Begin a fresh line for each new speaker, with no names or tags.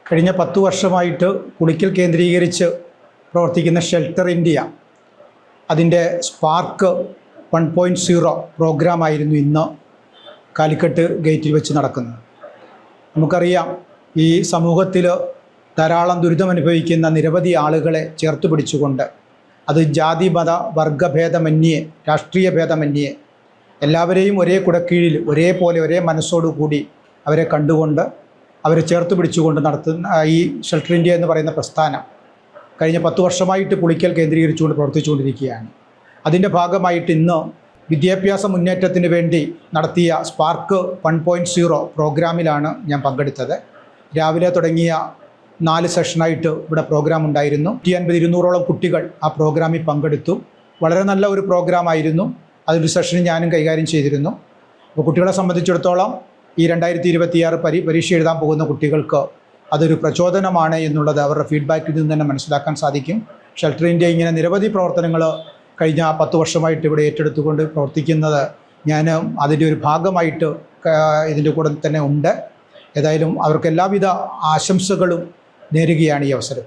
കഴിഞ്ഞ 10 വർഷമായിട്ട് പുളിക്കൽ കേന്ദ്രീകരിച്ച് പ്രവർത്തിക്കുന്ന ഷെൽട്ടർ ഇന്ത്യ അതിൻ്റെ സ്പാർക്ക് 1.0 പ്രോഗ്രാമായിരുന്നു ഇന്ന് കാലിക്കട്ട് ഗേറ്റിൽ വെച്ച് നടക്കുന്നത്. നമുക്കറിയാം, ഈ സമൂഹത്തിൽ ധാരാളം ദുരിതമനുഭവിക്കുന്ന നിരവധി ആളുകളെ ചേർത്ത് പിടിച്ചുകൊണ്ട്, അത് ജാതി മത വർഗഭേദമന്യേ രാഷ്ട്രീയ ഭേദമന്യേ എല്ലാവരെയും ഒരേ കുടക്കീഴിൽ ഒരേപോലെ ഒരേ മനസ്സോടുകൂടി അവരെ കണ്ടുകൊണ്ട് അവരെ ചേർത്ത് പിടിച്ചുകൊണ്ട് നടത്തുന്ന ഈ ഷെൽട്ടർ ഇന്ത്യ എന്ന് പറയുന്ന പ്രസ്ഥാനം കഴിഞ്ഞ 10 വർഷമായിട്ട് പുളിക്കൽ കേന്ദ്രീകരിച്ചുകൊണ്ട് പ്രവർത്തിച്ചുകൊണ്ടിരിക്കുകയാണ്. അതിൻ്റെ ഭാഗമായിട്ട് ഇന്ന് വിദ്യാഭ്യാസ മുന്നേറ്റത്തിന് വേണ്ടി നടത്തിയ സ്പാർക്ക് 1.0 പ്രോഗ്രാമിലാണ് ഞാൻ പങ്കെടുത്തത്. രാവിലെ തുടങ്ങിയ 4 സെഷനായിട്ട് ഇവിടെ പ്രോഗ്രാം ഉണ്ടായിരുന്നു. 150-200ഓളം കുട്ടികൾ ആ പ്രോഗ്രാമിൽ പങ്കെടുത്തു. വളരെ നല്ല ഒരു പ്രോഗ്രാമായിരുന്നു. അതൊരു സെഷൻ ഞാനും കൈകാര്യം ചെയ്തിരുന്നു. അപ്പോൾ കുട്ടികളെ സംബന്ധിച്ചിടത്തോളം ഈ 2026 പരീക്ഷ എഴുതാൻ പോകുന്ന കുട്ടികൾക്ക് അതൊരു പ്രചോദനമാണ് എന്നുള്ളത് അവരുടെ ഫീഡ്ബാക്കിൽ നിന്ന് തന്നെ മനസ്സിലാക്കാൻ സാധിക്കും. ഷെൽട്ടർ ഇന്ത്യ ഇങ്ങനെ നിരവധി പ്രവർത്തനങ്ങൾ കഴിഞ്ഞ 10 വർഷമായിട്ട് ഇവിടെ ഏറ്റെടുത്തുകൊണ്ട് പ്രവർത്തിക്കുന്നത് ഞാൻ അതിൻ്റെ ഒരു ഭാഗമായിട്ട് ഇതിൻ്റെ കൂടെ തന്നെ ഉണ്ട്. ഏതായാലും അവർക്ക് എല്ലാവിധ ആശംസകളും നേരുകയാണ് ഈ അവസരം.